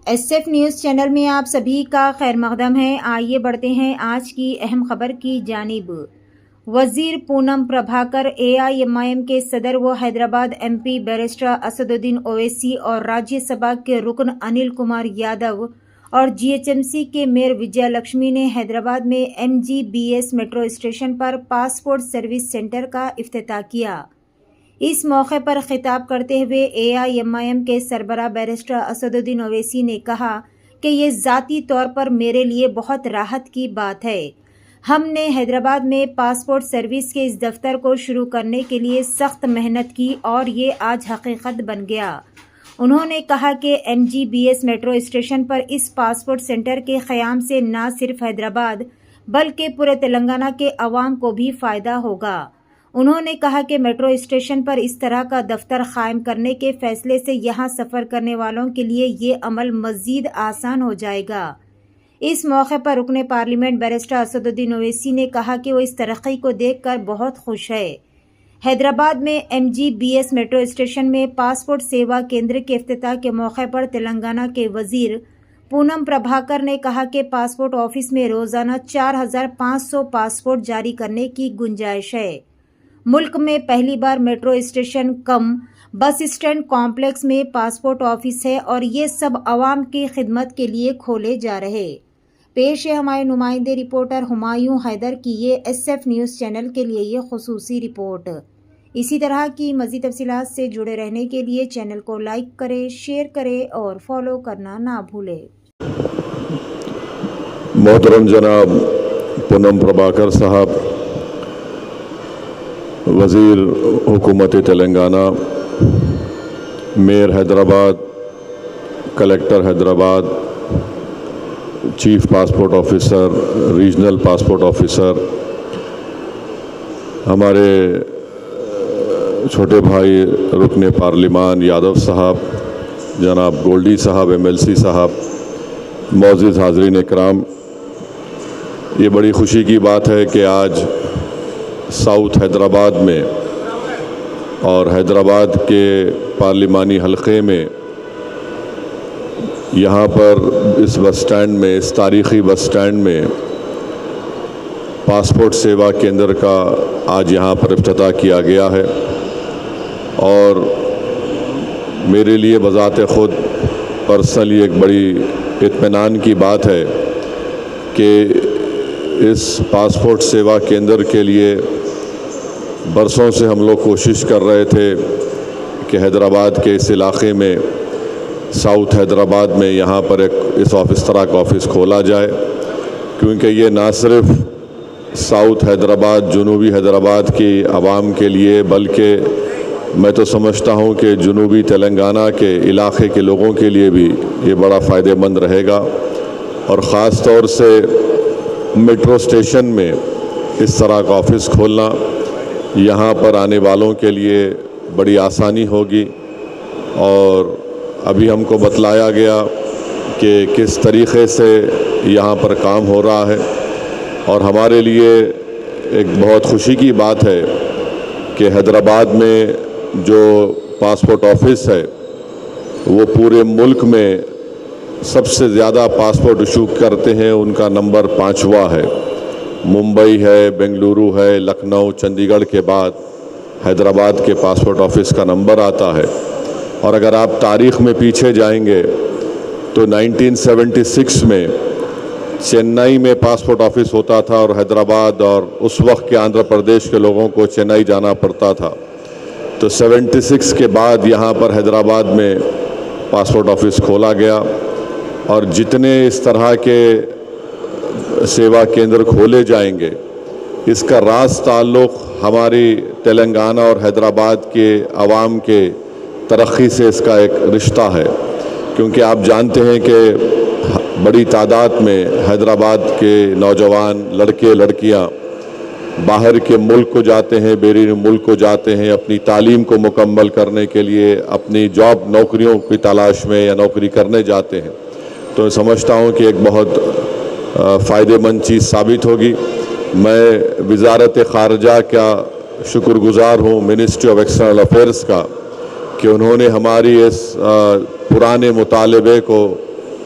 S F news channel میں آپ سبھی کا خیر مقدم ہے۔ آئیے بڑھتے ہیں آج کی اہم خبر کی جانب۔ وزیر پونم پربھاکر، AIMIM کے صدر و حیدرآباد MP بیرسٹر اسد الدین اویسی اور راجیہ سبھا کے رکن انل کمار یادو اور GHMC کے میئر وجے لکشمی نے حیدرآباد میں MGBS میٹرو اسٹیشن پر پاسپورٹ سروس سینٹر کا افتتاح کیا۔ اس موقع پر خطاب کرتے ہوئے AIMIM کے سربراہ بیرسٹر اسد الدین اویسی نے کہا کہ یہ ذاتی طور پر میرے لیے بہت راحت کی بات ہے۔ ہم نے حیدرآباد میں پاسپورٹ سروس کے اس دفتر کو شروع کرنے کے لیے سخت محنت کی اور یہ آج حقیقت بن گیا۔ انہوں نے کہا کہ MGBS میٹرو اسٹیشن پر اس پاسپورٹ سینٹر کے قیام سے نہ صرف حیدرآباد بلکہ پورے تلنگانہ کے عوام کو بھی فائدہ ہوگا۔ انہوں نے کہا کہ میٹرو اسٹیشن پر اس طرح کا دفتر قائم کرنے کے فیصلے سے یہاں سفر کرنے والوں کے لیے یہ عمل مزید آسان ہو جائے گا۔ اس موقع پر رکن پارلیمنٹ بیرسٹر اسد الدین اویسی نے کہا کہ وہ اس ترقی کو دیکھ کر بہت خوش ہے۔ حیدرآباد میں MGBS میٹرو اسٹیشن میں پاسپورٹ سیوا کیندر کے افتتاح کے موقع پر تلنگانہ کے وزیر پونم پربھاکر نے کہا کہ پاسپورٹ آفس میں روزانہ 4500 پاسپورٹ جاری کرنے کی گنجائش ہے۔ ملک میں پہلی بار میٹرو اسٹیشن کم بس اسٹینڈ کمپلیکس میں پاسپورٹ آفس ہے اور یہ سب عوام کی خدمت کے لیے کھولے جا رہے۔ پیش ہے ہمارے نمائندے رپورٹر ہمایوں حیدر کی یہ SF نیوز چینل کے لیے یہ خصوصی رپورٹ۔ اسی طرح کی مزید تفصیلات سے جڑے رہنے کے لیے چینل کو لائک کریں، شیئر کریں اور فالو کرنا نہ بھولیں۔ محترم جناب پونم پربھاکر صاحب، وزیر حکومت Telangana, mayor Hyderabad, collector Hyderabad, chief passport officer, regional passport officer, ہمارے چھوٹے بھائی رکن پارلیمان یادو صاحب، جناب گولڈی صاحب، MLC صاحب، معزز حاضرین اکرام، یہ بڑی خوشی کی بات ہے کہ آج ساؤتھ حیدرآباد میں اور حیدرآباد کے پارلیمانی حلقے میں یہاں پر اس بس سٹینڈ میں، اس تاریخی بس سٹینڈ میں پاسپورٹ سیوا کیندر کا آج یہاں پر افتتاح کیا گیا ہے۔ اور میرے لیے بذات خود پرسنلی ایک بڑی اطمینان کی بات ہے کہ اس پاسپورٹ سیوا کیندر کے لیے برسوں سے ہم لوگ کوشش کر رہے تھے کہ حیدرآباد کے اس علاقے میں، ساؤتھ حیدرآباد میں یہاں پر اس طرح کا آفس کھولا جائے، کیونکہ یہ نہ صرف ساؤتھ حیدرآباد، جنوبی حیدرآباد کی عوام کے لیے بلکہ میں تو سمجھتا ہوں کہ جنوبی تلنگانہ کے علاقے کے لوگوں کے لیے بھی یہ بڑا فائدہ مند رہے گا، اور خاص طور سے میٹرو اسٹیشن میں اس طرح کا آفس کھولنا یہاں پر آنے والوں کے لیے بڑی آسانی ہوگی۔ اور ابھی ہم کو بتلایا گیا کہ کس طریقے سے یہاں پر کام ہو رہا ہے، اور ہمارے لیے ایک بہت خوشی کی بات ہے کہ حیدرآباد میں جو پاسپورٹ آفس ہے وہ پورے ملک میں سب سے زیادہ پاسپورٹ ایشو کرتے ہیں، ان کا نمبر 5واں ہے۔ ممبئی ہے، بنگلورو ہے، لکھنؤ، چندی گڑھ کے بعد حیدرآباد کے پاسپورٹ آفس کا نمبر آتا ہے۔ اور اگر آپ تاریخ میں پیچھے جائیں گے تو 1976 میں چنئی میں پاسپورٹ آفس ہوتا تھا، اور حیدرآباد اور اس وقت کے آندھرا پردیش کے لوگوں کو چنئی جانا پڑتا تھا۔ تو 76 کے بعد یہاں پر حیدرآباد میں پاسپورٹ آفس کھولا گیا، اور جتنے اس طرح کے سیوا کیندر کھولے جائیں گے، اس کا راز تعلق ہماری تلنگانہ اور حیدرآباد کے عوام کے ترقی سے اس کا ایک رشتہ ہے، کیونکہ آپ جانتے ہیں کہ بڑی تعداد میں حیدرآباد کے نوجوان لڑکے لڑکیاں باہر کے ملک کو جاتے ہیں، بیرون ملک کو جاتے ہیں اپنی تعلیم کو مکمل کرنے کے لیے، اپنی جاب نوکریوں کی تلاش میں یا نوکری کرنے جاتے ہیں۔ تو میں سمجھتا ہوں کہ ایک بہت فائدہ مند چیز ثابت ہوگی۔ میں وزارت خارجہ کا شکر گزار ہوں، منسٹری آف ایکسٹرنل افیئرس کا، کہ انہوں نے ہماری اس پرانے مطالبے کو